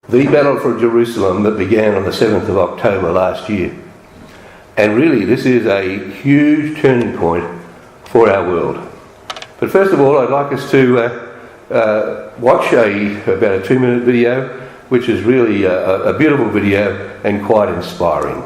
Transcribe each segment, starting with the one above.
The battle for Jerusalem that began on the 7th of October last year. And really this is a huge turning point for our world. But first of all, I'd like us to watch about a 2-minute video, which is really a beautiful video and quite inspiring.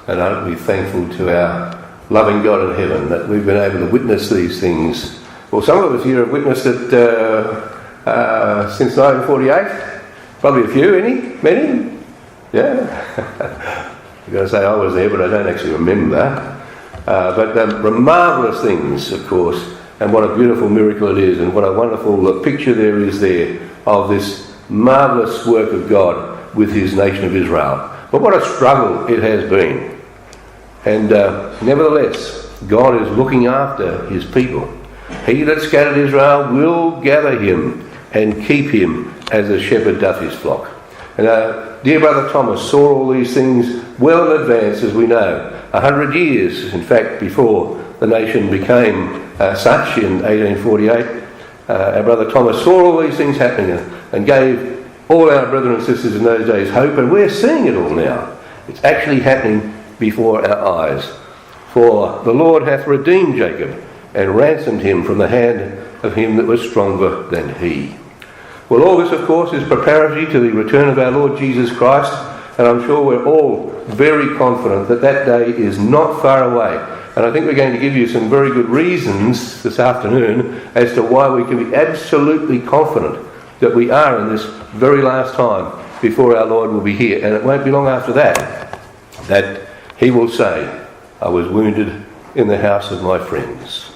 And aren't we thankful to our loving God in heaven that we've been able to witness these things? Well, some of us here have witnessed it since 1948. Probably a few, many? Yeah. I've got to say I was there, but I don't actually remember. But marvellous things, of course, and what a beautiful miracle it is, and what a wonderful picture there is there of this marvellous work of God with his nation of Israel. But what a struggle it has been. And nevertheless, God is looking after his people. He that scattered Israel will gather him and keep him as a shepherd doth his flock. And dear brother Thomas saw all these things well in advance, as we know, 100 years, in fact, before the nation became such in 1848. Our brother Thomas saw all these things happening and gave all our brethren and sisters in those days hope, and we're seeing it all now. It's actually happening before our eyes. For the Lord hath redeemed Jacob and ransomed him from the hand of him that was stronger than he. Well, all this, of course, is preparatory to the return of our Lord Jesus Christ, and I'm sure we're all very confident that that day is not far away. And I think we're going to give you some very good reasons this afternoon as to why we can be absolutely confident that we are in this very last time before our Lord will be here. And it won't be long after that he will say, I was wounded in the house of my friends.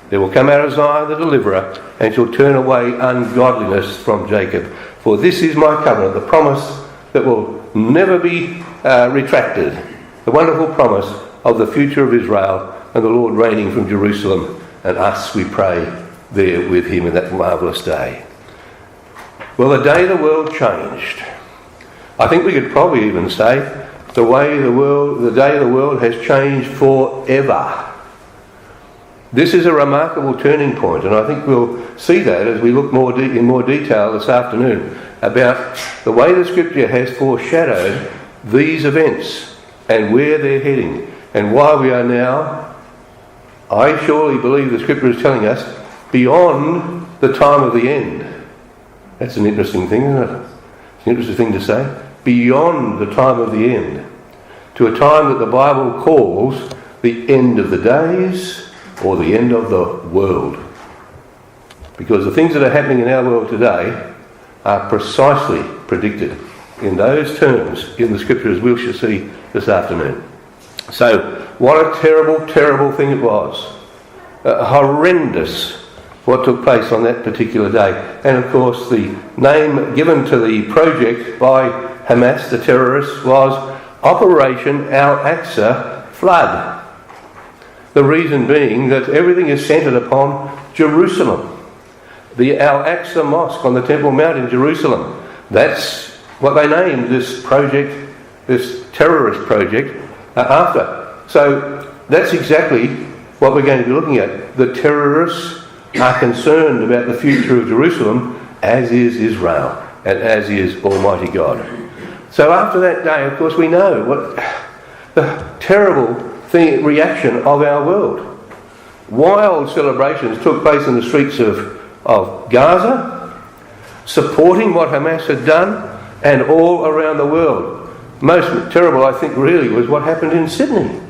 There will come out of Zion the deliverer, and shall turn away ungodliness from Jacob. For this is my covenant, the promise that will never be retracted. The wonderful promise of the future of Israel and the Lord reigning from Jerusalem, and us, we pray, there with him in that marvellous day. Well, the day the world changed. I think we could probably even say the day the world has changed forever. This is a remarkable turning point, and I think we'll see that as we look in more detail this afternoon about the way the Scripture has foreshadowed these events and where they're heading, and why we are now, I surely believe the Scripture is telling us, beyond the time of the end. That's an interesting thing, isn't it? It's an interesting thing to say. Beyond the time of the end. To a time that the Bible calls the end of the days, or the end of the world. Because the things that are happening in our world today are precisely predicted in those terms in the Scriptures we shall see this afternoon. So, what a terrible, terrible thing it was. Horrendous what took place on that particular day. And of course the name given to the project by Hamas, the terrorists, was Operation Al-Aqsa Flood. The reason being that everything is centred upon Jerusalem. The Al-Aqsa Mosque on the Temple Mount in Jerusalem. That's what they named this project, this terrorist project, after. So that's exactly what we're going to be looking at. The terrorists are concerned about the future of Jerusalem, as is Israel, and as is Almighty God. So after that day, of course, we know what the terrible reaction of our world. Wild celebrations took place in the streets of Gaza, supporting what Hamas had done, and all around the world. Most terrible, I think, really was what happened in Sydney,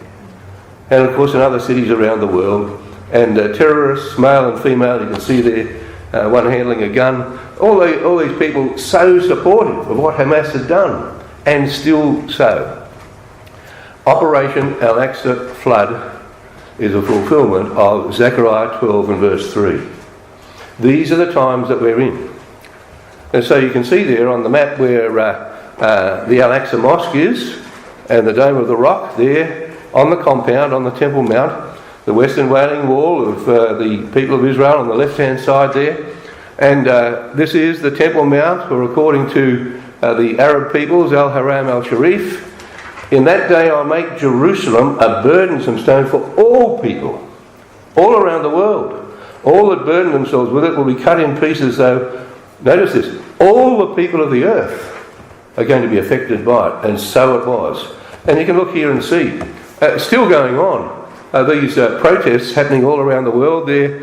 and of course in other cities around the world. And terrorists, male and female, you can see there, one handling a gun. All these people so supportive of what Hamas had done, and still so. Operation Al-Aqsa Flood is a fulfilment of Zechariah 12 and verse 3. These are the times that we're in. And so you can see there on the map where the Al-Aqsa Mosque is, and the Dome of the Rock there on the compound, on the Temple Mount, the Western Wailing Wall of the people of Israel on the left-hand side there. And this is the Temple Mount, or according to the Arab peoples, Al-Haram al-Sharif. In that day I'll make Jerusalem a burdensome stone for all people, all around the world. All that burden themselves with it will be cut in pieces, though, notice this, all the people of the earth are going to be affected by it, and so it was. And you can look here and see, still going on, these protests happening all around the world there,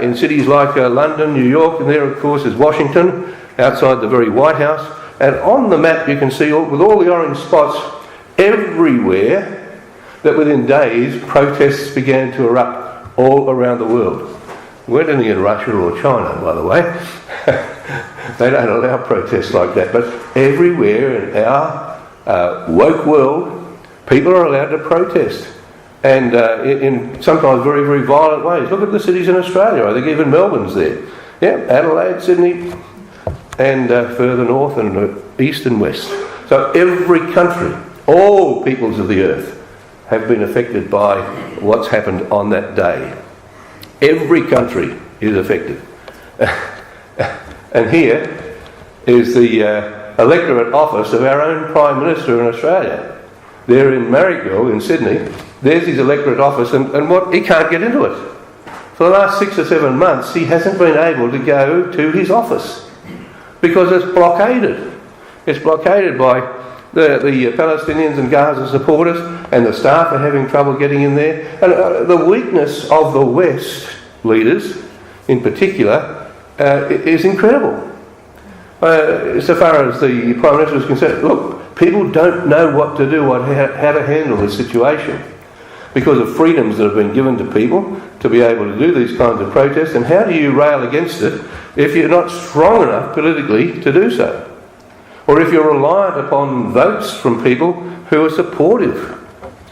in cities like London, New York, and there of course is Washington, outside the very White House. And on the map you can see, with all the orange spots, everywhere that within days protests began to erupt all around the world. We weren't any in Russia or China, by the way. They don't allow protests like that. But everywhere in our woke world, people are allowed to protest. And in sometimes very, very violent ways. Look at the cities in Australia. I think even Melbourne's there. Yeah, Adelaide, Sydney, and further north and east and west. So every country, all peoples of the earth have been affected by what's happened on that day. Every country is affected. And here is the electorate office of our own Prime Minister in Australia. There in Marrickville in Sydney, there's his electorate office, and what, he can't get into it. For the last 6 or 7 months, he hasn't been able to go to his office because it's blockaded. It's blockaded by the Palestinians and Gaza supporters, and the staff are having trouble getting in there. And the weakness of the West leaders, in particular, is incredible. So far as the Prime Minister is concerned, look, people don't know what to do, how to handle this situation, because of freedoms that have been given to people to be able to do these kinds of protests. And how do you rail against it if you're not strong enough politically to do so? or if you're reliant upon votes from people who are supportive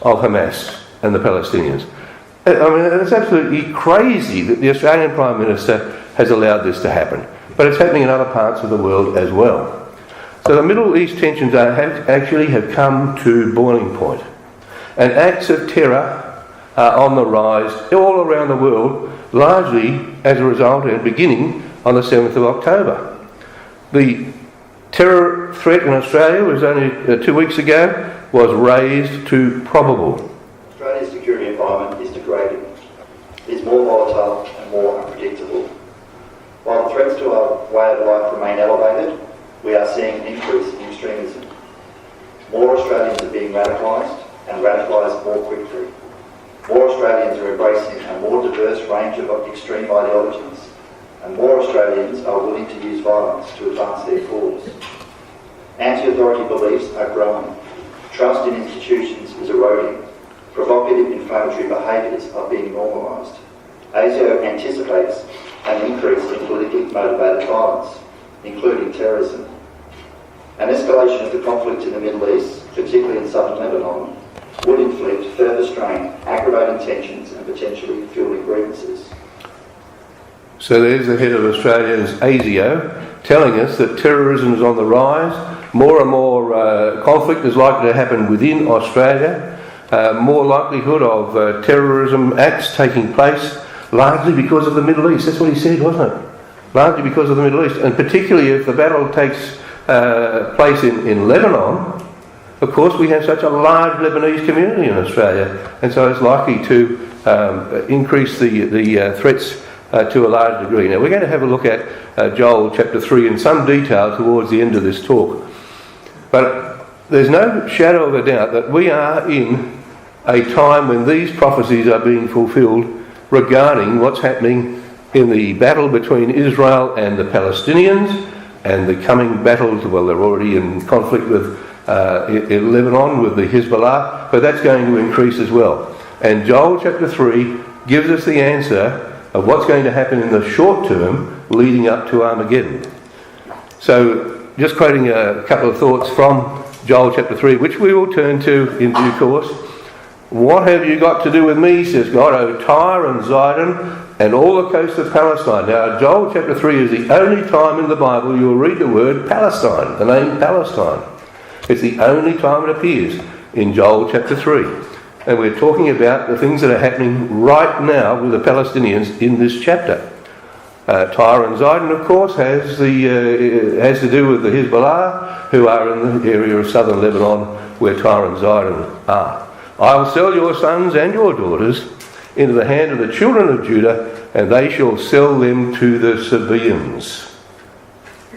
of Hamas and the Palestinians. I mean, it's absolutely crazy that the Australian Prime Minister has allowed this to happen. But it's happening in other parts of the world as well. So the Middle East tensions have come to boiling point. And acts of terror are on the rise all around the world, largely as a result and beginning on the 7th of October. The terror threat in Australia was only 2 weeks ago, was raised to probable. Australia's security environment is degrading. It is more volatile and more unpredictable. While the threats to our way of life remain elevated, we are seeing an increase in extremism. More Australians are being radicalised and radicalised more quickly. More Australians are embracing a more diverse range of extreme ideologies, and more Australians are willing to use violence to advance their cause. Anti-authority beliefs are growing. Trust in institutions is eroding. Provocative inflammatory behaviours are being normalised. ASIO anticipates an increase in politically motivated violence, including terrorism. An escalation of the conflict in the Middle East, particularly in southern Lebanon, would inflict further strain, aggravating tensions and potentially fueling grievances. So there's the head of Australia's ASIO telling us that terrorism is on the rise. More and more conflict is likely to happen within Australia. More likelihood of terrorism acts taking place, largely because of the Middle East. That's what he said, wasn't it? Largely because of the Middle East. And particularly if the battle takes place in Lebanon, of course we have such a large Lebanese community in Australia. And so it's likely to increase the threats to a large degree. Now we're going to have a look at Joel chapter 3 in some detail towards the end of this talk. But there's no shadow of a doubt that we are in a time when these prophecies are being fulfilled regarding what's happening in the battle between Israel and the Palestinians and the coming battles. Well, they're already in conflict with in Lebanon with the Hezbollah, but that's going to increase as well. And Joel chapter 3 gives us the answer of what's going to happen in the short term leading up to Armageddon. So just quoting a couple of thoughts from Joel chapter 3, which we will turn to in due course. What have you got to do with me, says God, O Tyre and Zidon and all the coast of Palestine. Now, Joel chapter 3 is the only time in the Bible you will read the word Palestine, the name Palestine. It's the only time it appears in Joel chapter 3. And we're talking about the things that are happening right now with the Palestinians in this chapter. Tyre and Zidon, of course, has to do with the Hezbollah, who are in the area of southern Lebanon where Tyre and Zidon are. I will sell your sons and your daughters into the hand of the children of Judah, and they shall sell them to the Sabaeans.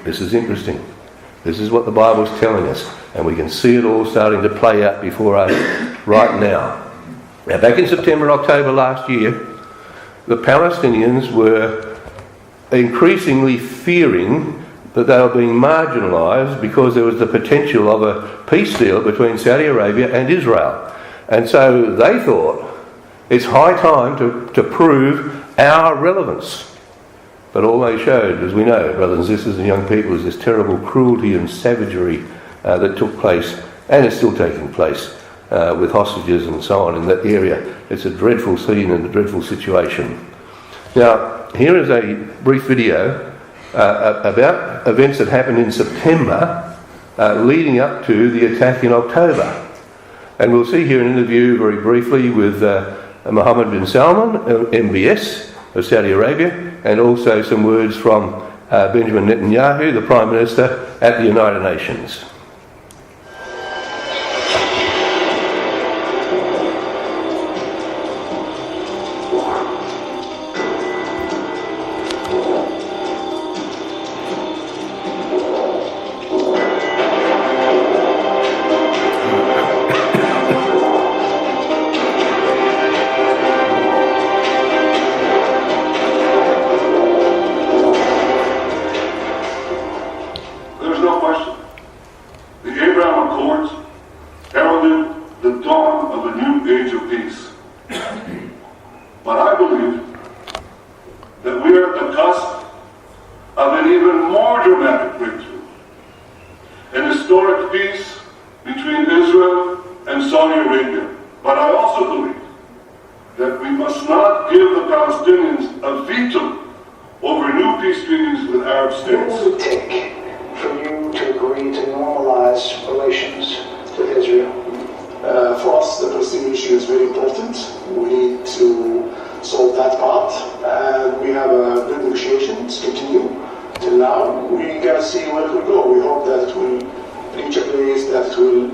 This is interesting. This is what the Bible's telling us, and we can see it all starting to play out before us right now. Now, back in September, October last year, the Palestinians were increasingly fearing that they were being marginalised because there was the potential of a peace deal between Saudi Arabia and Israel. And so they thought it's high time to prove our relevance. But all they showed, as we know, brothers and sisters and young people, is this terrible cruelty and savagery that took place and is still taking place with hostages and so on in that area. It's a dreadful scene and a dreadful situation. Now, here is a brief video about events that happened in September leading up to the attack in October. And we'll see here an interview very briefly with Mohammed bin Salman, NBS of Saudi Arabia, and also some words from Benjamin Netanyahu, the Prime Minister at the United Nations. of an even more dramatic breakthrough. And the Saudi Arabia. But I also believe that we must not give the Palestinians a veto over new peace treaties with Arab states. What would it take for you to agree to normalize relations with Israel? For us, the Palestinian issue is very important. We need to solve that part, and we have good negotiations continue till now. We gotta see where it will go. We hope that it will reach a place that will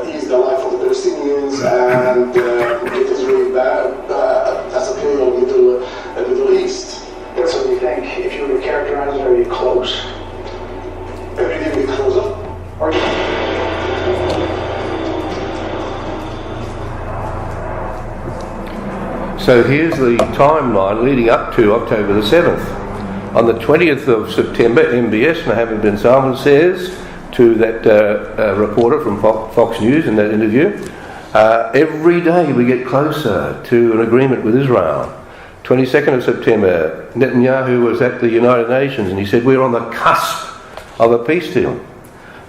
ease the life of the Palestinians and get Israel back as a player of the Middle East. So do you think, if you were to characterize it, are you close? Every day we get closer. Are you? So here's the timeline leading up to October the 7th. On the 20th of September, NBS and Netanyahu bin Salman says to that reporter from Fox News in that interview, every day we get closer to an agreement with Israel. 22nd of September, Netanyahu was at the United Nations and he said we're on the cusp of a peace deal.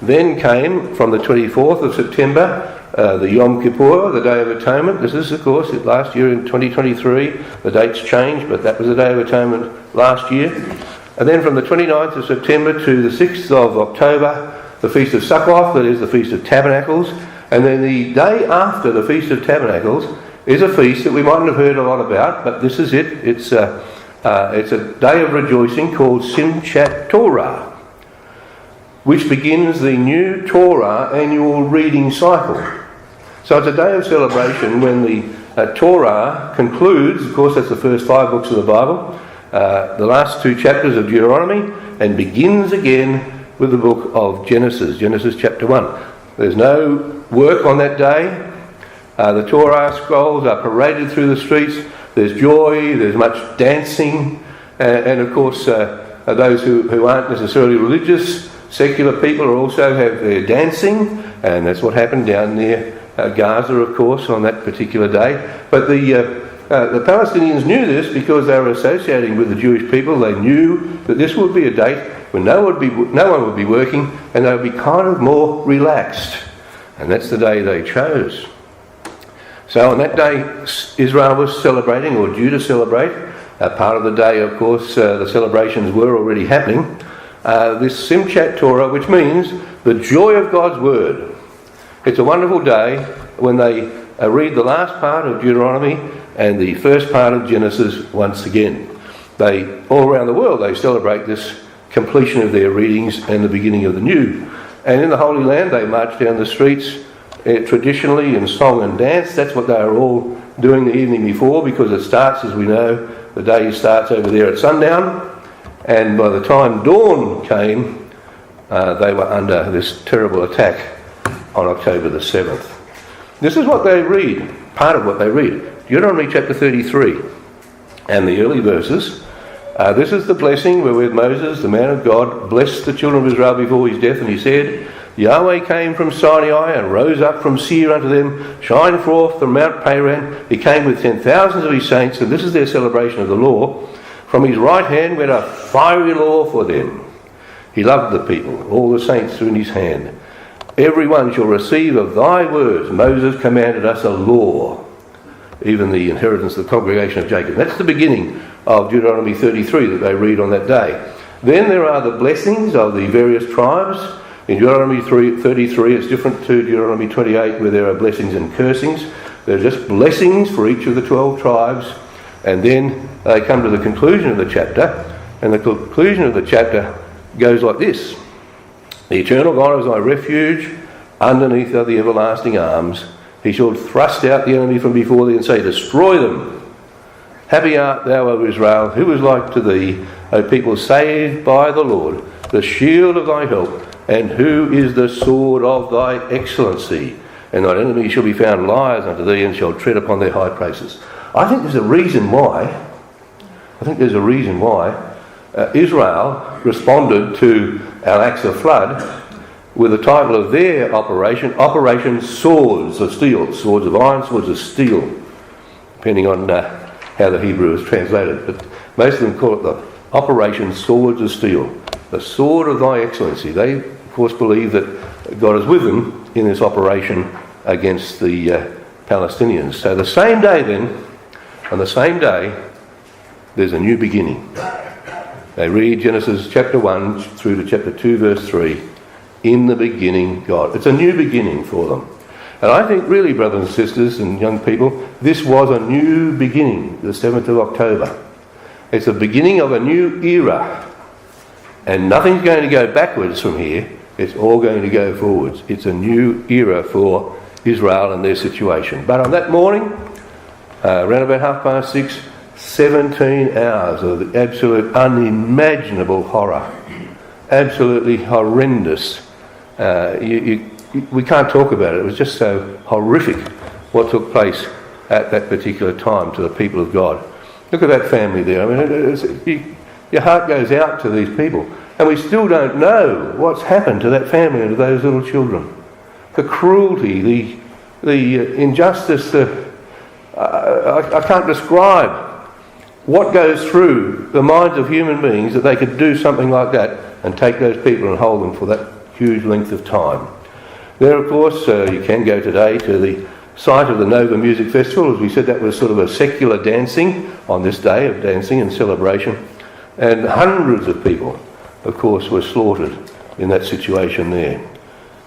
Then came, from the 24th of September, the Yom Kippur, the Day of Atonement. This is, of course, last year in 2023. The dates changed, but that was the Day of Atonement last year. And then from the 29th of September to the 6th of October, the Feast of Succoth, that is the Feast of Tabernacles. And then the day after the Feast of Tabernacles is a feast that we mightn't have heard a lot about, but this is it. It's a day of rejoicing called Simchat Torah, which begins the new Torah annual reading cycle. So it's a day of celebration when the Torah concludes. Of course, that's the first 5 books of the Bible, the last 2 chapters of Deuteronomy, and begins again with the book of Genesis, Genesis chapter 1. There's no work on that day. The Torah scrolls are paraded through the streets. There's joy, there's much dancing, and of course those who aren't necessarily religious, secular people also have their dancing, and that's what happened down near Gaza, of course, on that particular day. But the Palestinians knew this because they were associating with the Jewish people. They knew that this would be a date when no one would be working, and they would be kind of more relaxed. And that's the day they chose. So on that day, Israel was celebrating, or due to celebrate. Part of the day, of course, the celebrations were already happening. This Simchat Torah, which means the joy of God's word. It's a wonderful day when they read the last part of Deuteronomy and the first part of Genesis once again. They, all around the world, they celebrate this completion of their readings and the beginning of the new. And in the Holy Land, they march down the streets traditionally in song and dance. That's what they are all doing the evening before, because it starts, as we know, the day starts over there at sundown. And by the time dawn came, they were under this terrible attack on October the 7th. This is what they read, part of what they read. Deuteronomy chapter 33 and the early verses. This is the blessing wherewith Moses, the man of God, blessed the children of Israel before his death, and he said, Yahweh came from Sinai and rose up from Seir unto them, shined forth from Mount Paran. He came with 10,000s of his saints, and this is their celebration of the law. From his right hand went a fiery law for them. He loved the people, all the saints were in his hand. Every one shall receive of thy words. Moses commanded us a law, even the inheritance of the congregation of Jacob. That's the beginning of Deuteronomy 33 that they read on that day. Then there are the blessings of the various tribes. In Deuteronomy 33, it's different to Deuteronomy 28, where there are blessings and cursings. They're just blessings for each of the 12 tribes. And then they come to the conclusion of the chapter, and the conclusion of the chapter goes like this. The eternal God is thy refuge, underneath are the everlasting arms. He shall thrust out the enemy from before thee and say, destroy them. Happy art thou, O Israel, who is like to thee, O people saved by the Lord, the shield of thy help, and who is the sword of thy excellency. And thine enemies shall be found liars unto thee, and shall tread upon their high places. I think there's a reason why Israel responded to Al-Aqsa flood with the title of their operation, Operation Swords of Steel. Swords of iron, swords of steel, depending on how the Hebrew is translated. But most of them call it the Operation Swords of Steel. The sword of thy excellency. They, of course, believe that God is with them in this operation against the Palestinians. So the same day then, on the same day, there's a new beginning. They read Genesis chapter 1 through to chapter 2 verse 3. In the beginning, God. It's a new beginning for them. And I think really, brothers and sisters and young people, this was a new beginning, the 7th of October. It's the beginning of a new era. And nothing's going to go backwards from here. It's all going to go forwards. It's a new era for Israel and their situation. But on that morning, around about 6:30, 17 hours of absolute unimaginable horror. Absolutely horrendous. We can't talk about it. It was just so horrific what took place at that particular time to the people of God. Look at that family there. I mean, your heart goes out to these people. And we still don't know what's happened to that family and to those little children. The cruelty, the injustice, I can't describe what goes through the minds of human beings that they could do something like that and take those people and hold them for that huge length of time. There, of course, you can go today to the site of the Nova Music Festival. As we said, that was sort of a secular dancing on this day of dancing and celebration. And hundreds of people, of course, were slaughtered in that situation there.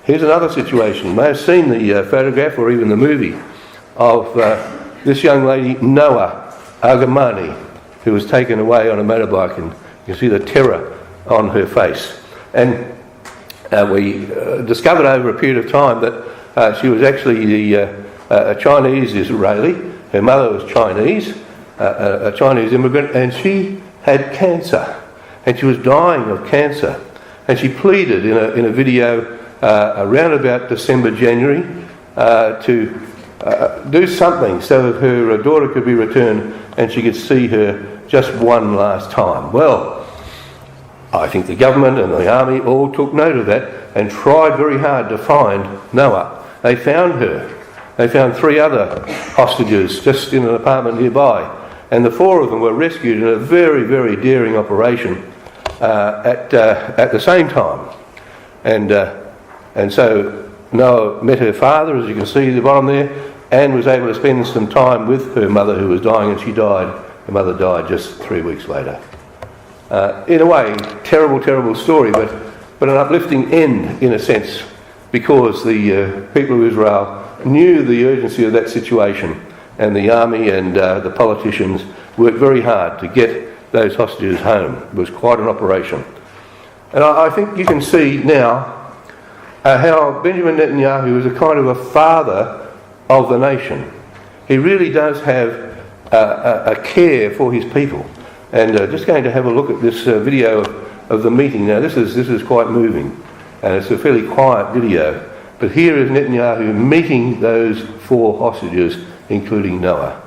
Here's another situation. You may have seen the photograph or even the movie of this young lady, Noah Argamani, who was taken away on a motorbike, and you can see the terror on her face. And we discovered over a period of time that she was actually a Chinese Israeli. Her mother was Chinese, a Chinese immigrant, and she had cancer, and she was dying of cancer. And she pleaded in a video around about December, January, to do something so that her daughter could be returned and she could see her just one last time. Well, I think the government and the army all took note of that and tried very hard to find Noah. They found her. They found 3 other hostages just in an apartment nearby, and the 4 of them were rescued in a very, very daring operation at the same time. And so Noah met her father, as you can see at the bottom there, and was able to spend some time with her mother, who was dying, and she died. Her mother died just 3 weeks later. In a way, terrible, terrible story, but an uplifting end in a sense, because the people of Israel knew the urgency of that situation, and the army and the politicians worked very hard to get those hostages home. It was quite an operation. And I think you can see now how Benjamin Netanyahu is a kind of a father of the nation. He really does have a care for his people. And just going to have a look at this video of the meeting. Now this is quite moving, and it's a fairly quiet video. But here is Netanyahu meeting those 4 hostages, including Noah.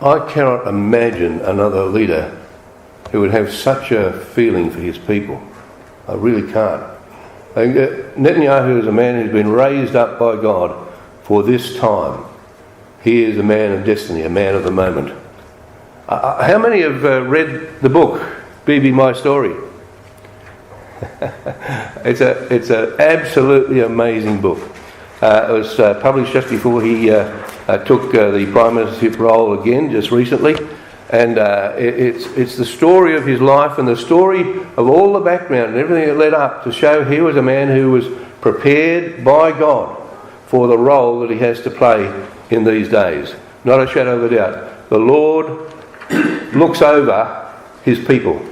I cannot imagine another leader who would have such a feeling for his people I really can't. Netanyahu is a man who's been raised up by God for this time. He is a man of destiny, a man of the moment. How many have read the book, Bibi My Story? It's an absolutely amazing book. It was published just before he took the prime ministership role again, just recently. And it's the story of his life and the story of all the background and everything that led up to show he was a man who was prepared by God for the role that he has to play in these days. Not a shadow of a doubt. The Lord looks over his people.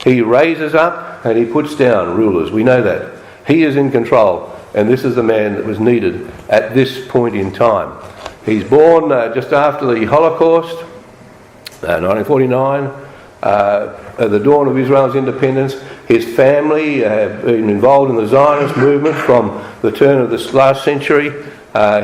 He raises up and he puts down rulers. We know that. He is in control, and this is the man that was needed at this point in time. He's born just after the Holocaust, 1949, at the dawn of Israel's independence. His family have been involved in the Zionist movement from the turn of this last century.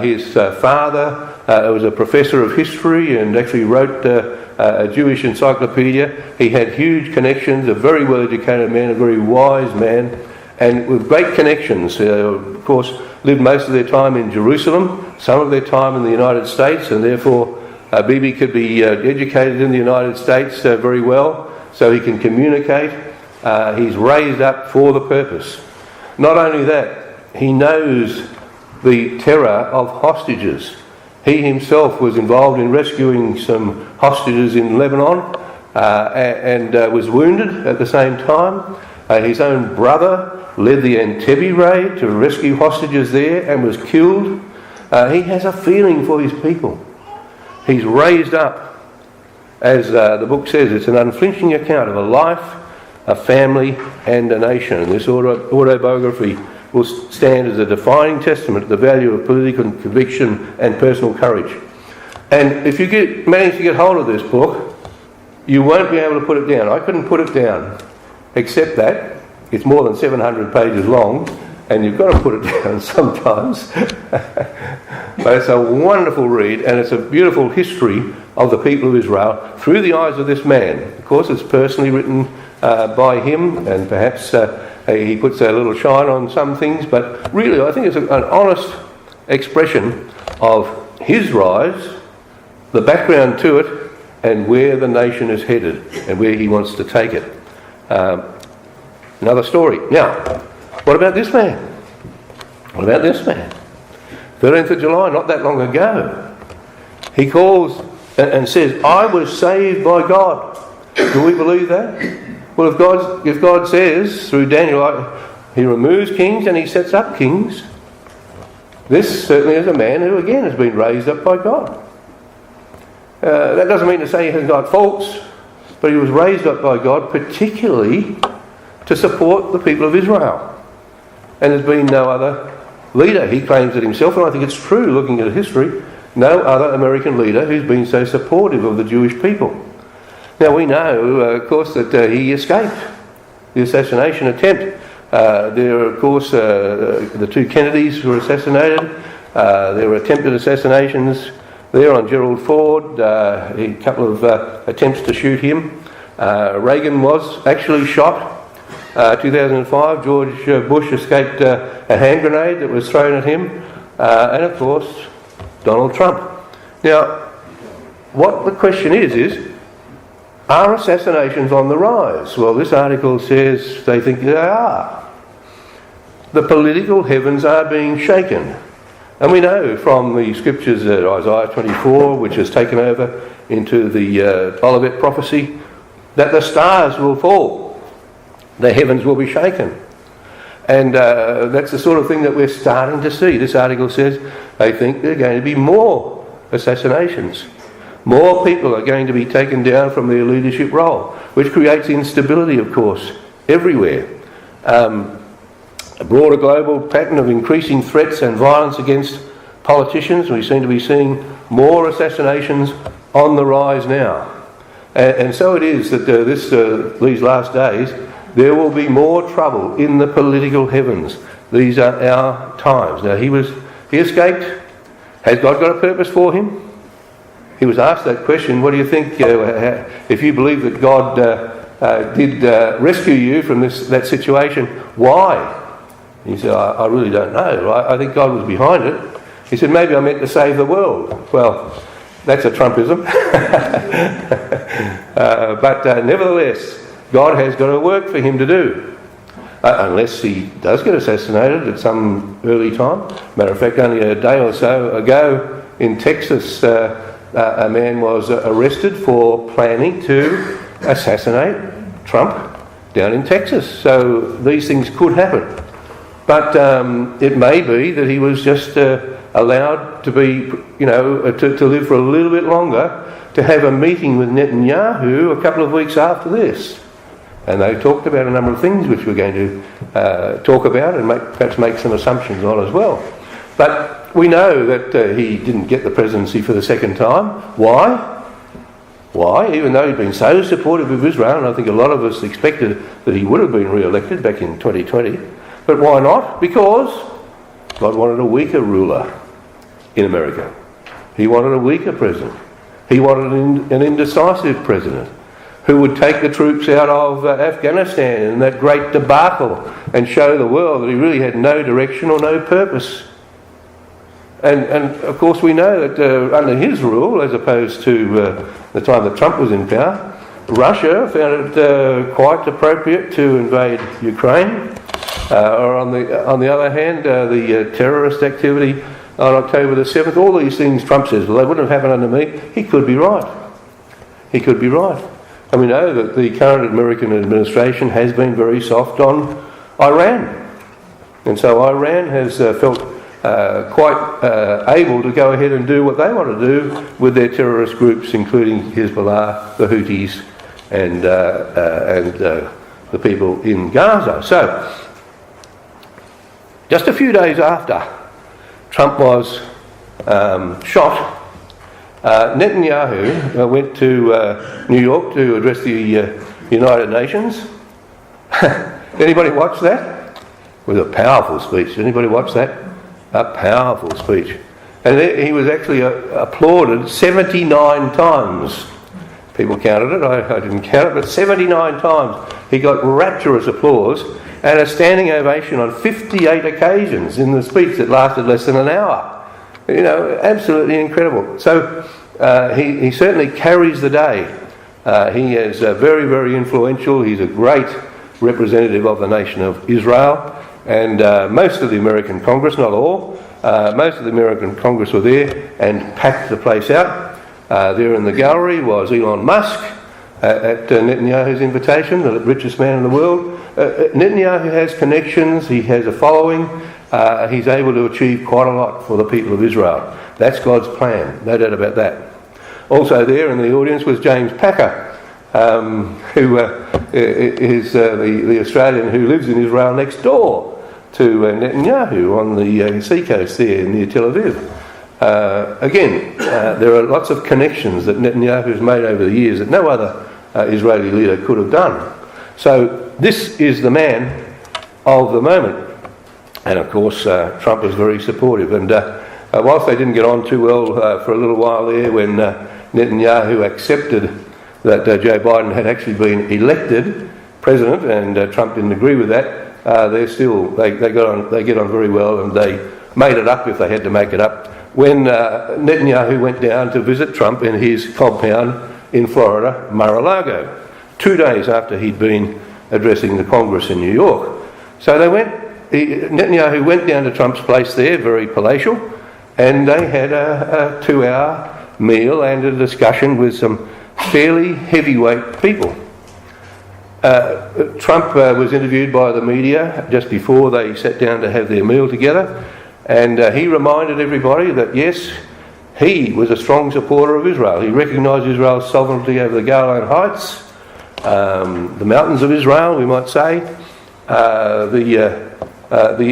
His father was a professor of history and actually wrote a Jewish encyclopedia. He had huge connections, a very well-educated man, a very wise man, and with great connections. Of course, lived most of their time in Jerusalem, some of their time in the United States, and therefore Bibi could be educated in the United States very well, so he can communicate. He's raised up for the purpose. Not only that, he knows the terror of hostages. He himself was involved in rescuing some hostages in Lebanon and was wounded at the same time. His own brother led the Entebbe raid to rescue hostages there and was killed. He has a feeling for his people. He's raised up, as the book says, it's an unflinching account of a life, a family and a nation. And this autobiography will stand as a defining testament to the value of political conviction and personal courage. And if you manage to get hold of this book, you won't be able to put it down. I couldn't put it down, except that it's more than 700 pages long, and you've got to put it down sometimes. But it's a wonderful read, and it's a beautiful history of the people of Israel through the eyes of this man. Of course, it's personally written by him, and perhaps he puts a little shine on some things, but really I think it's an honest expression of his rise, the background to it, and where the nation is headed and where he wants to take it. Another story. Now, what about this man? What about this man? 13th of July, not that long ago, he calls and says, I was saved by God. Do we believe that? Well, if God says through Daniel, he removes kings and he sets up kings, this certainly is a man who again has been raised up by God. That doesn't mean to say he hasn't got faults, but he was raised up by God particularly to support the people of Israel. And there's been no other leader, he claims it himself, and I think it's true looking at history, no other American leader who's been so supportive of the Jewish people. Now we know, of course, that he escaped the assassination attempt. There are, of course, the two Kennedys who were assassinated. There were attempted assassinations there on Gerald Ford, a couple of attempts to shoot him. Reagan was actually shot. 2005, George Bush escaped a hand grenade that was thrown at him. And of course, Donald Trump. Now, what the question is, are assassinations on the rise? Well, this article says they think they are. The political heavens are being shaken. And we know from the scriptures that Isaiah 24, which has taken over into the Olivet prophecy, that the stars will fall. The heavens will be shaken. And that's the sort of thing that we're starting to see. This article says they think there are going to be more assassinations. More people are going to be taken down from their leadership role, which creates instability, of course, everywhere. A broader global pattern of increasing threats and violence against politicians. We seem to be seeing more assassinations on the rise now. And so it is that these last days, there will be more trouble in the political heavens. These are our times. Now, he escaped. Has God got a purpose for him? He was asked that question, what do you think, if you believe that God did rescue you from that situation. Why? He said, I really don't know. I think God was behind it. He said, maybe I meant to save the world. Well, that's a Trumpism. But nevertheless, God has got a work for him to do. Unless he does get assassinated at some early time. Matter of fact, only a day or so ago in Texas, a man was arrested for planning to assassinate Trump down in Texas. So these things could happen. But it may be that he was just allowed to be, to live for a little bit longer, to have a meeting with Netanyahu a couple of weeks after this. And they talked about a number of things which we're going to talk about and perhaps make some assumptions on as well. But we know that he didn't get the presidency for the second time. Why? Why? Even though he'd been so supportive of Israel, and I think a lot of us expected that he would have been re-elected back in 2020. But why not? Because God wanted a weaker ruler in America. He wanted a weaker president. He wanted an indecisive president who would take the troops out of Afghanistan in that great debacle and show the world that he really had no direction or no purpose. And of course we know that under his rule, as opposed to the time that Trump was in power, Russia found it quite appropriate to invade Ukraine. Or on the other hand, the terrorist activity on October the 7th, all these things Trump says, well, they wouldn't have happened under me. He could be right. He could be right. And we know that the current American administration has been very soft on Iran. And so Iran has felt quite able to go ahead and do what they want to do with their terrorist groups, including Hezbollah, the Houthis, and the people in Gaza. So, just a few days after Trump was shot, Netanyahu went to New York to address the United Nations. Anybody watch that? It was a powerful speech. Anybody watch that? A powerful speech. And he was actually applauded 79 times. People counted it. I didn't count it, but 79 times. He got rapturous applause and a standing ovation on 58 occasions in the speech that lasted less than an hour. Absolutely incredible. So he certainly carries the day. He is very, very influential. He's a great representative of the nation of Israel. And most of the American Congress, not all, most of the American Congress were there and packed the place out. There in the gallery was Elon Musk at Netanyahu's invitation, the richest man in the world. Netanyahu has connections. He has a following. He's able to achieve quite a lot for the people of Israel. That's God's plan, no doubt about that. Also there in the audience was James Packer, who is the Australian who lives in Israel next door to Netanyahu on the seacoast there near Tel Aviv. Again, there are lots of connections that Netanyahu has made over the years that no other Israeli leader could have done. So this is the man of the moment. And of course, Trump was very supportive. And whilst they didn't get on too well for a little while there, when Netanyahu accepted that Joe Biden had actually been elected president, and Trump didn't agree with that, they get on very well, and they made it up if they had to make it up. When Netanyahu went down to visit Trump in his compound in Florida, Mar-a-Lago, 2 days after he'd been addressing the Congress in New York. So Netanyahu went down to Trump's place there, very palatial, and they had a 2-hour meal and a discussion with some fairly heavyweight people. Trump was interviewed by the media just before they sat down to have their meal together, and he reminded everybody that yes, he was a strong supporter of Israel. He recognised Israel's sovereignty over the Golan Heights, the mountains of Israel, we might say. The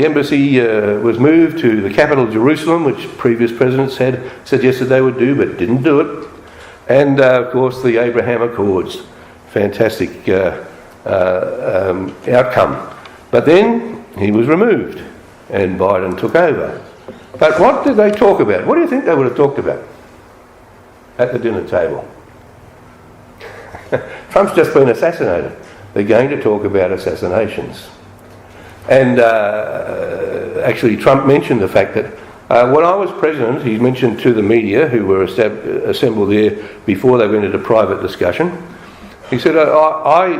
embassy was moved to the capital, Jerusalem, which previous presidents had suggested they would do, but didn't do it. And of course, the Abraham Accords, fantastic outcome. But then he was removed, and Biden took over. But what did they talk about? What do you think they would have talked about at the dinner table? Trump's just been assassinated. They're going to talk about assassinations. And actually Trump mentioned the fact that when I was president, he mentioned to the media who were assembled there before they went into private discussion, he said,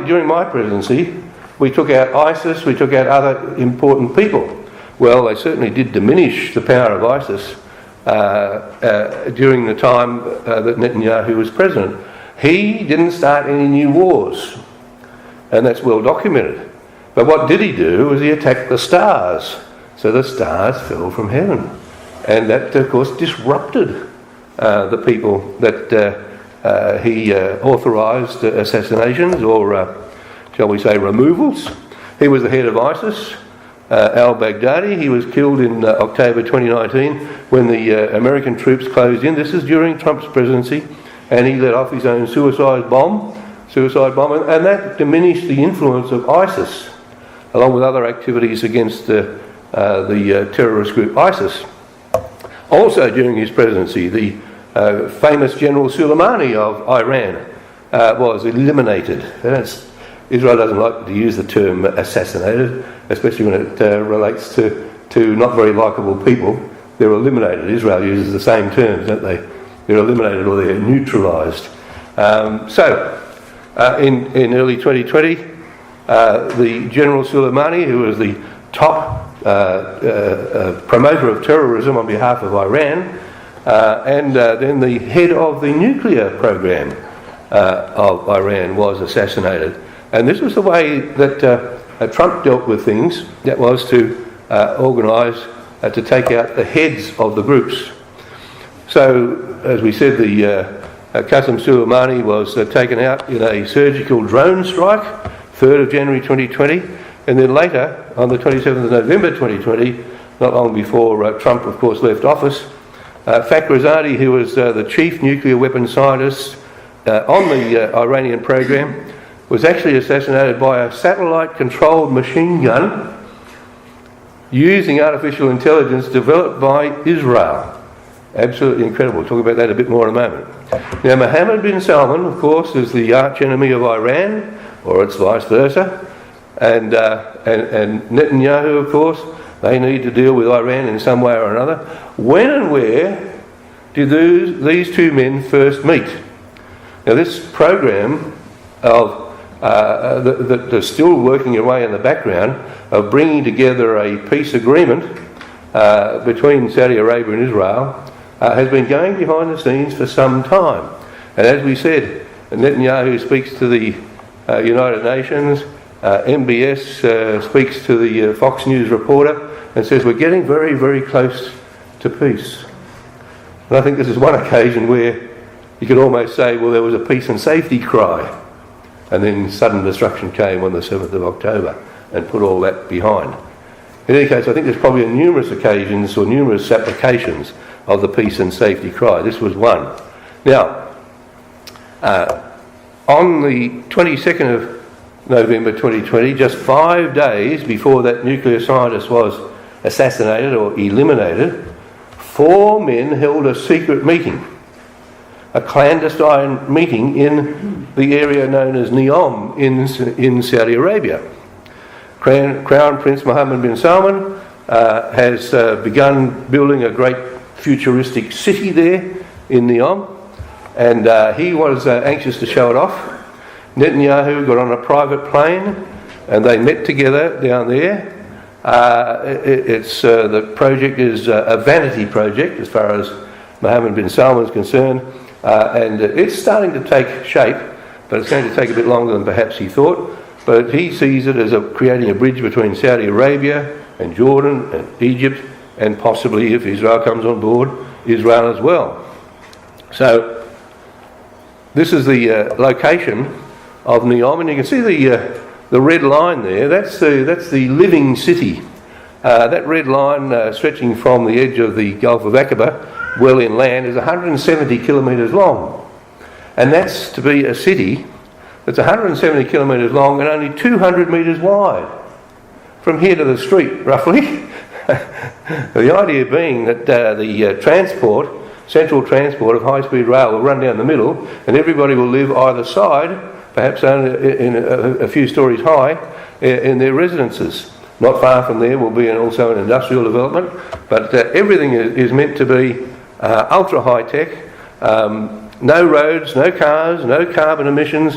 during my presidency, we took out ISIS, we took out other important people. Well, they certainly did diminish the power of ISIS during the time that Netanyahu was president. He didn't start any new wars, and that's well documented. But what did he do was he attacked the stars. So the stars fell from heaven. And that, of course, disrupted the people that he authorised assassinations or, shall we say, removals. He was the head of ISIS, al-Baghdadi. He was killed in October 2019 when the American troops closed in. This is during Trump's presidency. And he let off his own suicide bomb, and that diminished the influence of ISIS, along with other activities against the terrorist group ISIS. Also during his presidency, the famous General Soleimani of Iran was eliminated. Israel doesn't like to use the term assassinated, especially when it relates to not very likeable people. They're eliminated. Israel uses the same terms, don't they? They're eliminated or they're neutralised. In early 2020, the General Soleimani, who was the top promoter of terrorism on behalf of Iran, and then the head of the nuclear program of Iran was assassinated. And this was the way that Trump dealt with things. That was to organise to take out the heads of the groups. So, as we said, the Qasem Soleimani was taken out in a surgical drone strike, 3rd of January 2020, and then later, on the 27th of November 2020, not long before Trump, of course, left office, Fakhrizadeh, who was the chief nuclear weapons scientist on the Iranian program, was actually assassinated by a satellite-controlled machine gun using artificial intelligence developed by Israel. Absolutely incredible. We'll talk about that a bit more in a moment. Now, Mohammed bin Salman, of course, is the arch enemy of Iran, or it's vice versa, and Netanyahu, of course, they need to deal with Iran in some way or another. When and where did these two men first meet? Now, this program of that they're still working away in the background of bringing together a peace agreement between Saudi Arabia and Israel has been going behind the scenes for some time. And as we said, Netanyahu speaks to the United Nations, NBS speaks to the Fox News reporter and says we're getting very, very close to peace. And I think this is one occasion where you could almost say, well, there was a peace and safety cry. And then sudden destruction came on the 7th of October and put all that behind. In any case, I think there's probably numerous occasions or numerous applications of the peace and safety cry. This was one. Now, on the 22nd of November 2020, just 5 days before that nuclear scientist was assassinated or eliminated, 4 men held a secret meeting, a clandestine meeting in the area known as Neom in Saudi Arabia. Crown Prince Mohammed bin Salman has begun building a great futuristic city there in Neom, and he was anxious to show it off. Netanyahu got on a private plane and they met together down there. The project is a vanity project as far as Mohammed bin Salman is concerned, and it's starting to take shape, but it's going to take a bit longer than perhaps he thought. But he sees it as creating a bridge between Saudi Arabia and Jordan and Egypt, and possibly, if Israel comes on board, Israel as well. So this is the location of Neom, and you can see the red line there. That's the living city. That red line stretching from the edge of the Gulf of Aqaba, well inland, is 170 kilometres long, and that's to be a city that's 170 kilometres long and only 200 metres wide from here to the street, roughly. The idea being that the central transport of high-speed rail will run down the middle, and everybody will live either side perhaps only in a few stories high, in their residences. Not far from there will be also an industrial development, but everything is meant to be ultra high tech, no roads, no cars, no carbon emissions,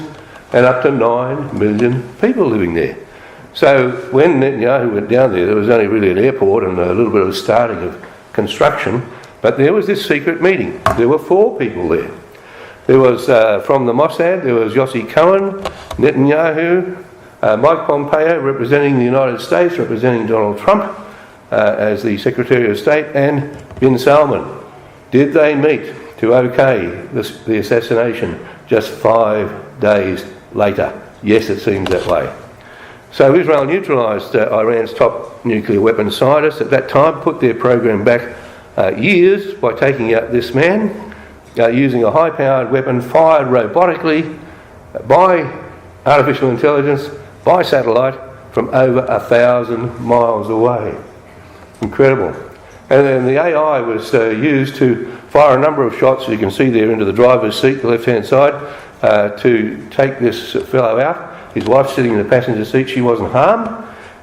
and up to 9 million people living there. So when Netanyahu went down there was only really an airport and a little bit of starting of construction, but there was this secret meeting. There were 4 people there. There was, from the Mossad, there was Yossi Cohen, Netanyahu, Mike Pompeo representing the United States, representing Donald Trump as the Secretary of State, and bin Salman. Did they meet to okay the assassination just 5 days later? Yes, it seems that way. So Israel neutralised Iran's top nuclear weapons scientists at that time, put their program back years by taking out this man, using a high-powered weapon fired robotically by artificial intelligence, by satellite, from over 1,000 miles away. Incredible. And then the AI was used to fire a number of shots, you can see there, into the driver's seat, the left-hand side, to take this fellow out. His wife sitting in the passenger seat, she wasn't harmed.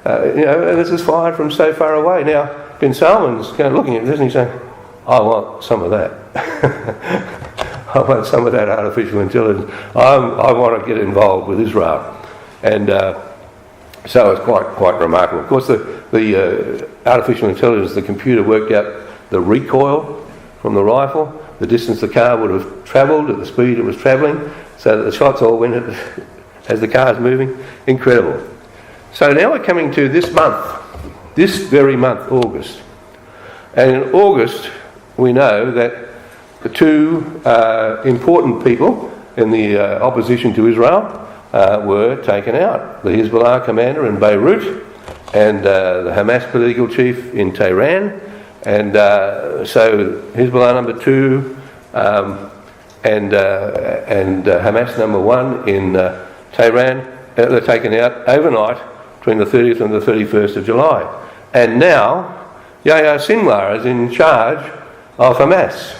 And this is fired from so far away. Now, bin Salman's kind of looking at this and he's saying, I want some of that. I want some of that artificial intelligence. I want to get involved with Israel. And so it's quite remarkable. Of course, the artificial intelligence, the computer worked out the recoil from the rifle, the distance the car would have travelled at the speed it was travelling, so that the shots all went as the car's moving. Incredible. So now we're coming to this month, this very month, August. And in August, we know that the 2 important people in the opposition to Israel were taken out. The Hezbollah commander in Beirut and the Hamas political chief in Tehran. And so Hezbollah number 2 and Hamas number 1 in Tehran, they're taken out overnight between the 30th and the 31st of July. And now Yahya Sinwar is in charge of Hamas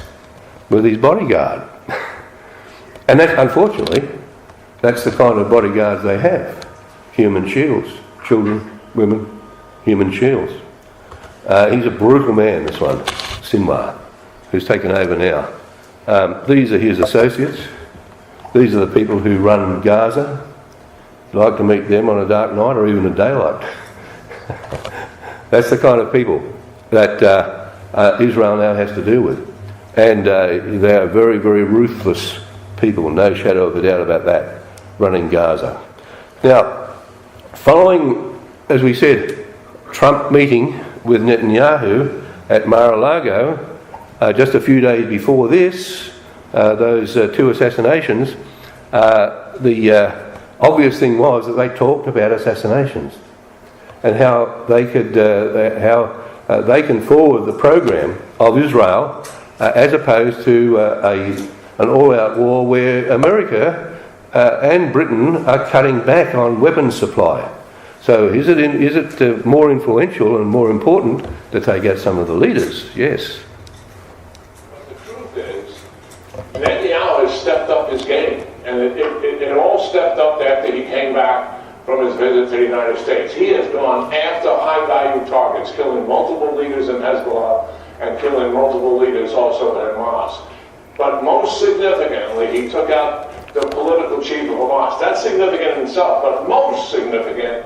with his bodyguard. And that, unfortunately, that's the kind of bodyguards they have. Human shields. Children, women, human shields. He's a brutal man, this one, Sinwar, who's taken over now. These are his associates. These are the people who run Gaza. I'd like to meet them on a dark night or even a daylight. That's the kind of people that Israel now has to deal with. And they are very, very ruthless people, no shadow of a doubt about that, running Gaza. Now, following, as we said, Trump meeting with Netanyahu at Mar-a-Lago, just a few days before this, those 2 assassinations, the obvious thing was that they talked about assassinations and how they could, they can forward the program of Israel as opposed to an all-out war where America and Britain are cutting back on weapons supply. So is it more influential and more important to take out some of the leaders? Yes. But the truth is, Netanyahu has stepped up his game, and it all stepped up after he came back from his visit to the United States. He has gone after high-value targets, killing multiple leaders in Hezbollah and killing multiple leaders also in Hamas. But most significantly, he took out the political chief of Hamas. That's significant in itself, but most significant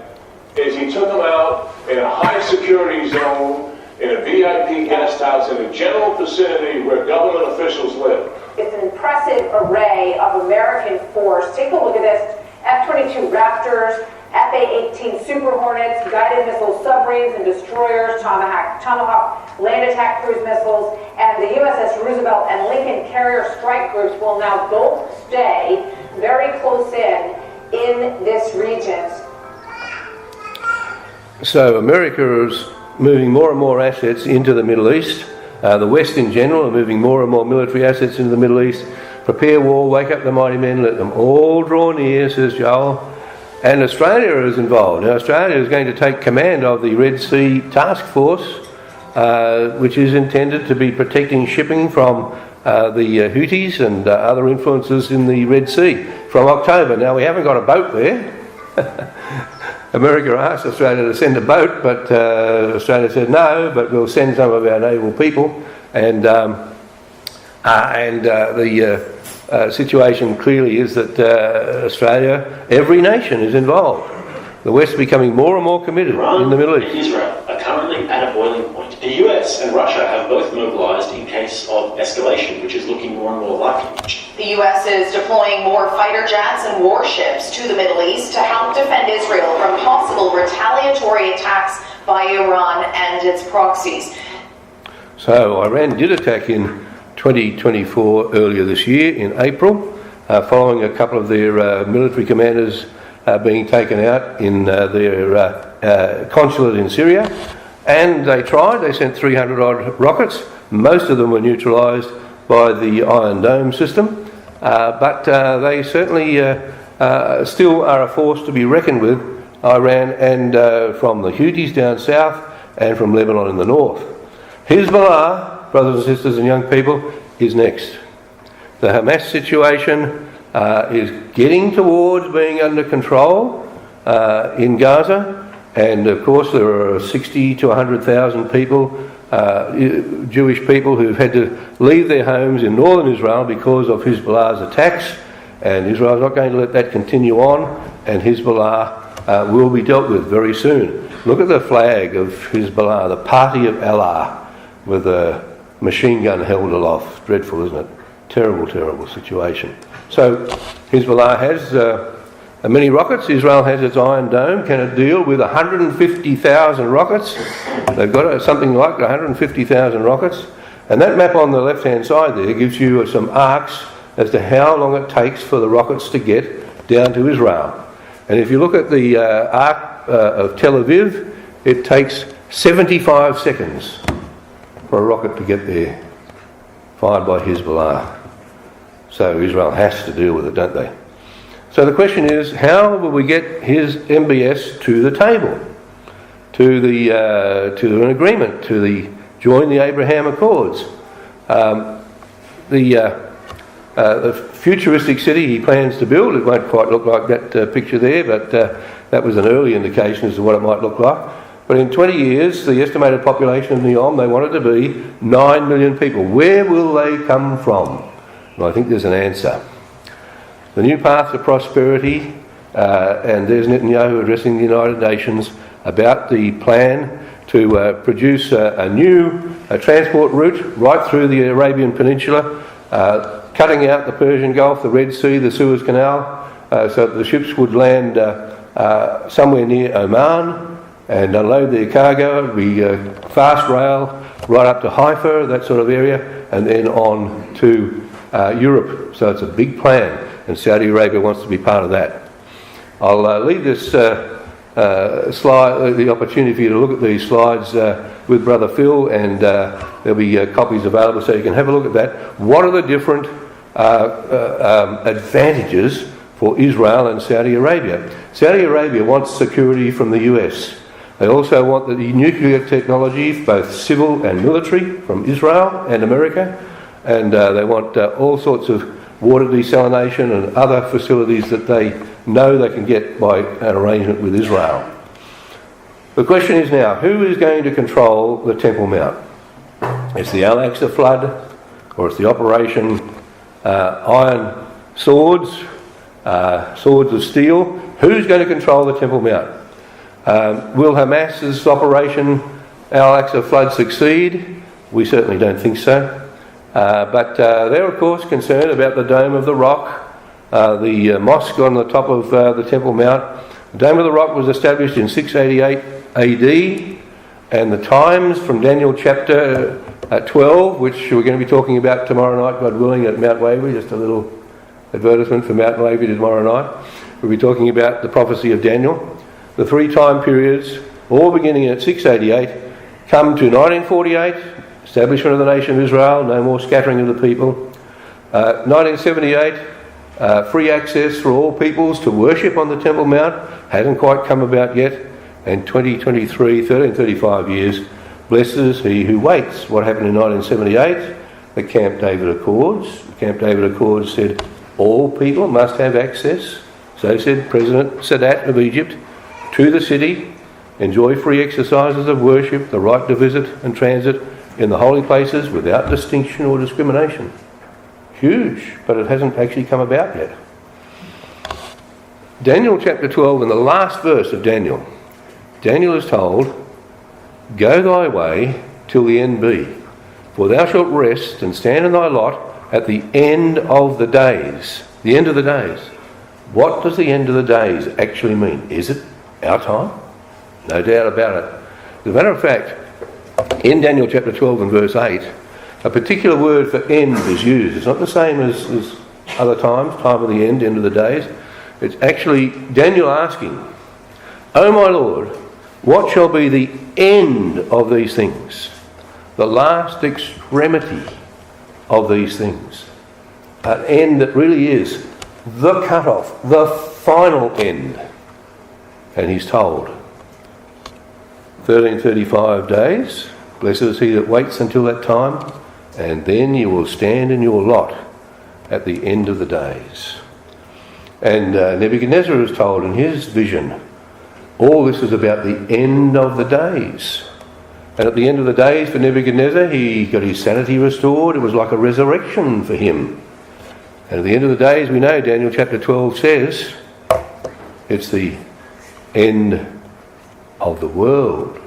is he took him out in a high-security zone, in a VIP guest house, in a general vicinity where government officials live. It's an impressive array of American force. Take a look at this. F-22 Raptors, F-A-18 Super Hornets, guided missile submarines and destroyers, Tomahawk land attack cruise missiles, and the USS Roosevelt and Lincoln carrier strike groups will now both stay very close in this region. So America is moving more and more assets into the Middle East. The West in general are moving more and more military assets into the Middle East. Prepare war, wake up the mighty men, let them all draw near, says Joel. And Australia is involved. Now Australia is going to take command of the Red Sea Task Force, which is intended to be protecting shipping from the Houthis and other influences in the Red Sea from October. Now, we haven't got a boat there. America asked Australia to send a boat, but Australia said no, but we'll send some of our naval people. And the situation clearly is that Australia, every nation is involved. The West becoming more and more committed in the Middle East. Iran and Israel are currently at a boiling point. The US and Russia have both mobilised in case of escalation, which is looking more and more likely. The US is deploying more fighter jets and warships to the Middle East to help defend Israel from possible retaliatory attacks by Iran and its proxies. So Iran did attack in 2024 earlier this year in April, following a couple of their military commanders being taken out in their consulate in Syria. And they sent 300 odd rockets. Most of them were neutralised by the Iron Dome system, but they certainly still are a force to be reckoned with, Iran, and from the Houthis down south and from Lebanon in the north. Hezbollah, brothers and sisters and young people, is next. The Hamas situation is getting towards being under control in Gaza, and of course there are 60 to 100,000 people, Jewish people, who've had to leave their homes in northern Israel because of Hezbollah's attacks, and Israel's not going to let that continue on, and Hezbollah will be dealt with very soon. Look at the flag of Hezbollah, the Party of Allah, with a machine gun held aloft. Dreadful, isn't it? Terrible, terrible situation. So Hezbollah has many rockets. Israel has its Iron Dome. Can it deal with 150,000 rockets? They've got something like 150,000 rockets. And that map on the left-hand side there gives you some arcs as to how long it takes for the rockets to get down to Israel. And if you look at the arc of Tel Aviv, it takes 75 seconds for a rocket to get there, fired by Hezbollah. So Israel has to deal with it, don't they? So the question is, how will we get his MBS to the table, to an agreement, join the Abraham Accords? The futuristic city he plans to build, it won't quite look like that picture there, but that was an early indication as to what it might look like. But in 20 years, the estimated population of Neom, they want it to be 9 million people. Where will they come from? Well, I think there's an answer. The new path to prosperity, and there's Netanyahu addressing the United Nations about the plan to produce a new transport route right through the Arabian Peninsula, cutting out the Persian Gulf, the Red Sea, the Suez Canal, so that the ships would land somewhere near Oman and unload their cargo. It would be fast rail right up to Haifa, that sort of area, and then on to Europe. So it's a big plan, and Saudi Arabia wants to be part of that. I'll leave this slide, the opportunity for you to look at these slides with Brother Phil, and there'll be copies available so you can have a look at that. What are the different advantages for Israel and Saudi Arabia? Saudi Arabia wants security from the US. They also want the nuclear technology, both civil and military, from Israel and America, and they want all sorts of water desalination and other facilities that they know they can get by an arrangement with Israel. The question is now, who is going to control the Temple Mount? It's the Al-Aqsa flood, or it's the Operation Iron Swords, Swords of Steel? Who's going to control the Temple Mount? Will Hamas's Operation Al-Aqsa flood succeed? We certainly don't think so. But they're of course concerned about the Dome of the Rock, the mosque on the top of the Temple Mount. The Dome of the Rock was established in 688 AD, and the times from Daniel chapter 12, which we're going to be talking about tomorrow night, God willing, at Mount Waverley, just a little advertisement for Mount Waverley tomorrow night. We'll be talking about the prophecy of Daniel. The three time periods, all beginning at 688, come to 1948, establishment of the nation of Israel, no more scattering of the people. 1978, free access for all peoples to worship on the Temple Mount, hasn't quite come about yet. And 2023, 1335 years, blesses he who waits. What happened in 1978? the Camp David Accords. The Camp David Accords said all people must have access, so said President Sadat of Egypt, to the city, enjoy free exercises of worship, the right to visit and transit in the holy places without distinction or discrimination. Huge, but it hasn't actually come about yet. Daniel chapter 12, in the last verse of Daniel, Daniel is told, "Go thy way till the end be, for thou shalt rest and stand in thy lot at the end of the days." The end of the days. What does the end of the days actually mean? Is it our time? No doubt about it. As a matter of fact, in Daniel chapter 12 and verse 8, a particular word for end is used. It's not the same as other times, time of the end of the days. It's actually Daniel asking, "O my Lord, what shall be the end of these things? The last extremity of these things." An end that really is the cut-off, the final end. And he's told, 1335 days, blessed is he that waits until that time, and then you will stand in your lot at the end of the days. And Nebuchadnezzar is told in his vision, all this is about the end of the days. And at the end of the days for Nebuchadnezzar, he got his sanity restored. It was like a resurrection for him. And at the end of the days, we know Daniel chapter 12 says, it's the end of the world.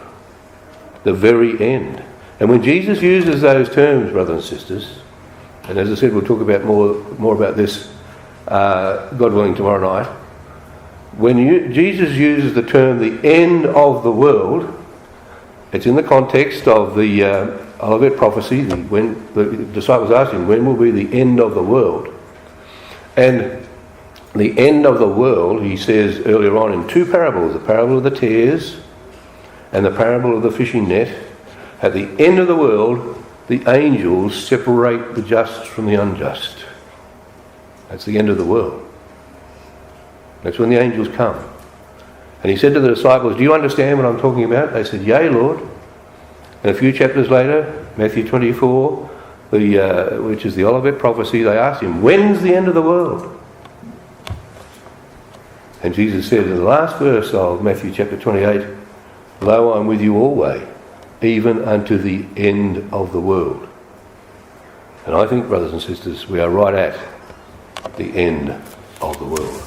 The very end. And when Jesus uses those terms, brothers and sisters, and as I said, we'll talk about more about this, God willing, tomorrow night. When Jesus uses the term the end of the world, it's in the context of the Olivet prophecy, when the disciples asked him, when will be the end of the world? And the end of the world, he says earlier on in two parables, the parable of the tares and the parable of the fishing net. At the end of the world, the angels separate the just from the unjust. That's the end of the world. That's when the angels come. And he said to the disciples, "Do you understand what I'm talking about?" They said, "Yea, Lord." And a few chapters later, Matthew 24, which is the Olivet prophecy, they asked him, "When's the end of the world?" And Jesus said in the last verse of Matthew chapter 28, "Lo, I'm with you always, even unto the end of the world." And I think, brothers and sisters, we are right at the end of the world.